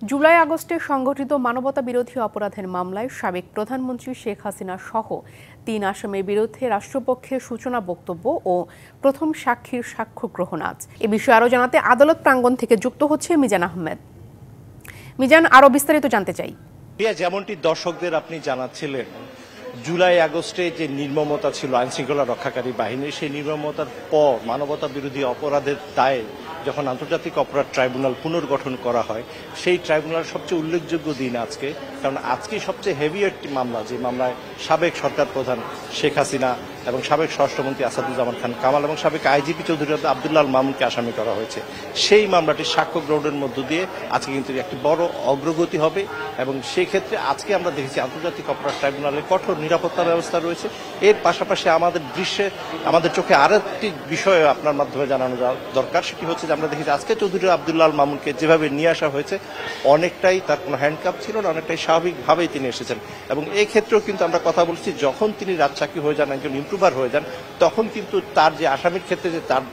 জুলাই আগস্টে সংঘটিত মানবতাবিরোধী অপরাধের মামলায় সাবেক প্রধানমন্ত্রী শেখ হাসিনা সহ ৩ আসামির বিরুদ্ধে রাষ্ট্রপক্ষের সূচনা বক্তব্য ও প্রথম সাক্ষীর সাক্ষ্য গ্রহণ আজ। এ বিষয়ে আরও জানাতে আদালত প্রাঙ্গণ থেকে যুক্ত হচ্ছে মিজান আহমেদ। মিজান, আরও বিস্তারিত জানতে চাই। যেমনটি দর্শকদের আপনি জানাচ্ছিলেন, জুলাই আগস্টে যে নির্মমতা ছিল আইনশৃঙ্খলা রক্ষাকারী বাহিনীর, সেই নির্মমতার পর মানবতা বিরোধী অপরাধের দায়ে যখন আন্তর্জাতিক অপরাধ ট্রাইব্যুনাল পুনর্গঠন করা হয়, সেই ট্রাইব্যুনাল সবচেয়ে উল্লেখযোগ্য দিন আজকে। কারণ আজকে সবচেয়ে হেভি একটি মামলা, যে মামলায় সাবেক সরকার প্রধান শেখ হাসিনা এবং সাবেক স্বরাষ্ট্রমন্ত্রী আসাদুজ্জামান খান কামাল এবং সাবেক আইজিপি চৌধুরী আব্দুল্লাহ মামুনকে আসামি করা হয়েছে। সেই মামলাটির সাক্ষ্য গ্রহণের মধ্য দিয়ে আজকে কিন্তু একটি বড় অগ্রগতি হবে। এবং সেই ক্ষেত্রে আজকে আমরা দেখেছি আন্তর্জাতিক অপরাধ ট্রাইব্যুনালে কঠোর নিরাপত্তা ব্যবস্থা রয়েছে। এর পাশাপাশি আমাদের চোখে আরো একটি বিষয় আপনার মাধ্যমে জানানো দরকার, সেটি হচ্ছে যে আমরা দেখেছি আজকে চৌধুরী আব্দুল্লাহ মামুনকে যেভাবে নিয়ে আসা হয়েছে, অনেকটাই তার কোনো হ্যান্ডকাপ ছিল না, অনেকটাই স্বাভাবিকভাবেই তিনি এসেছেন। এবং এই ক্ষেত্রেও কিন্তু আমরা কথা বলছি, যখন তিনি রাজসাক্ষী হয়ে যান, একজন ইমপ্রুভার হয়ে যান, তখন কিন্তু তার যে আসামির ক্ষেত্রে যে তার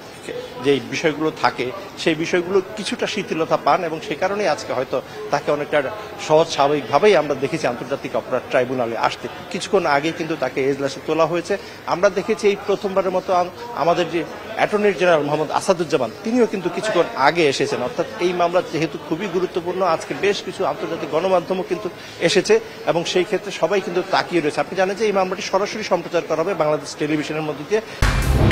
যে বিষয়গুলো থাকে, সেই বিষয়গুলো কিছুটা শিথিলতা পান এবং সে কারণেই আজকে হয়তো তাকে অনেকটা সহজ স্বাভাবিকভাবেই আমরা দেখেছি আন্তর্জাতিক অপরাধ ট্রাইব্যুনালে আসতে। কিছুক্ষণ আগে কিন্তু তাকে এজলাসে তোলা হয়েছে। আমরা দেখেছি এই প্রথমবারের মতো আমাদের যে অ্যাটর্নি জেনারেল মোহাম্মদ আসাদুজ্জামান, তিনিও কিন্তু কিছুক্ষণ আগে এসেছেন। অর্থাৎ এই মামলা যেহেতু খুবই গুরুত্বপূর্ণ, আজকে বেশ কিছু আন্তর্জাতিক গণমাধ্যমও কিন্তু এসেছে এবং সেই ক্ষেত্রে সবাই কিন্তু তাকিয়ে রয়েছে। আপনি জানেন যে এই মামলাটি সরাসরি সম্প্রচার করা হবে বাংলাদেশ টেলিভিশনের মধ্যে দিয়ে।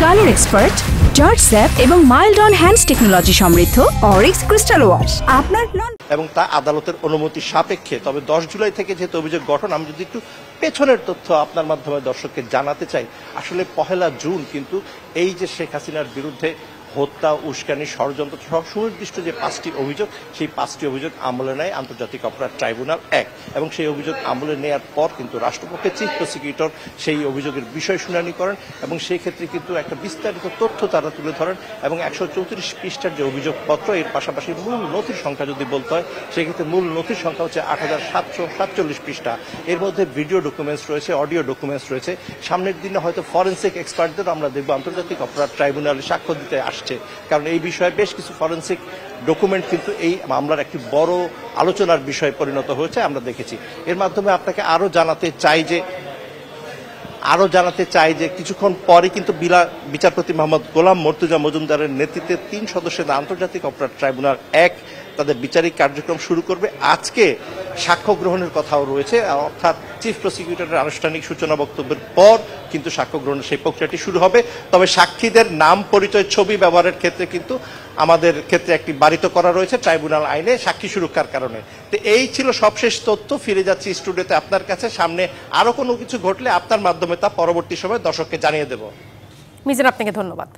কালার এক্সপার্ট, জর্জ স্যাপ এবং মাইল্ড অন হ্যান্ডস টেকনোলজি সমৃদ্ধ অরিক্স ক্রিস্টাল ওয়াশ আপনার এবং তা আদালতের অনুমতি সাপেক্ষে। তবে 10 জুলাই থেকে যেহেতু অভিযোগ গঠন, আমি যদি একটু পেছনের তথ্য আপনার মাধ্যমে দর্শককে জানাতে চাই, আসলে 1 জুন কিন্তু এই যে শেখ হাসিনার বিরুদ্ধে হত্যা, উস্কানি, ষড়যন্ত্র সহ সুনির্দিষ্ট যে 5টি অভিযোগ, সেই 5টি অভিযোগ আমলে নেয় আন্তর্জাতিক অপরাধ ট্রাইব্যুনাল 1 এবং সেই অভিযোগ আমলে নেওয়ার পর কিন্তু রাষ্ট্রপক্ষের চিফ প্রসিকিউটর সেই অভিযোগের বিষয় শুনানি করেন এবং সেই ক্ষেত্রে কিন্তু একটা বিস্তারিত তথ্য তারা তুলে ধরেন এবং 134 পৃষ্ঠার যে অভিযোগপত্র, এর পাশাপাশি মূল নথির সংখ্যা যদি বলতে হয়, সেক্ষেত্রে মূল নথির সংখ্যা হচ্ছে 8747 পৃষ্ঠা। এর মধ্যে ভিডিও ডকুমেন্টস রয়েছে, অডিও ডকুমেন্টস রয়েছে। সামনের দিনে হয়তো ফরেন্সিক এক্সপার্টদের আমরা দেখবো আন্তর্জাতিক অপরাধ ট্রাইব্যুনালে সাক্ষ্য দিতে আসছে, কারণ এই বিষয়ে বেশ কিছু ফরেন্সিক ডকুমেন্ট কিন্তু এই মামলার একটি বড় আলোচনার বিষয় পরিণত হয়েছে আমরা দেখেছি। এর মাধ্যমে আপনাকে আরো জানাতে চাই যে কিছুক্ষণ পরে কিন্তু বিচারপতি মোহাম্মদ গোলাম মর্তুজা মজুমদারের নেতৃত্বে 3 সদস্যের আন্তর্জাতিক অপরাধ ট্রাইব্যুনাল 1 তাদের বিচারিক কার্যক্রম শুরু করবে। আজকে সাক্ষ্য গ্রহণের কথাও রয়েছে, অর্থাৎ চিফ প্রসিকিউটরের আনুষ্ঠানিক সূচনা বক্তব্যের পর কিন্তু সাক্ষ্য গ্রহণের সেই প্রক্রিয়াটি শুরু হবে। তবে সাক্ষীদের নাম, পরিচয়, ছবি ব্যবহারের ক্ষেত্রে কিন্তু আমাদের ক্ষেত্রে একটি বারিত করা রয়েছে ট্রাইব্যুনাল আইনে সাক্ষী সুরক্ষার কারণে। তো এই ছিল সবশেষ তথ্য। ফিরে যাচ্ছি স্টুডিওতে আপনার কাছে। সামনে আরো কোনো কিছু ঘটলে আপনার মাধ্যমে তা পরবর্তী সময় দর্শককে জানিয়ে দেব। মিজান, আপনাকে ধন্যবাদ।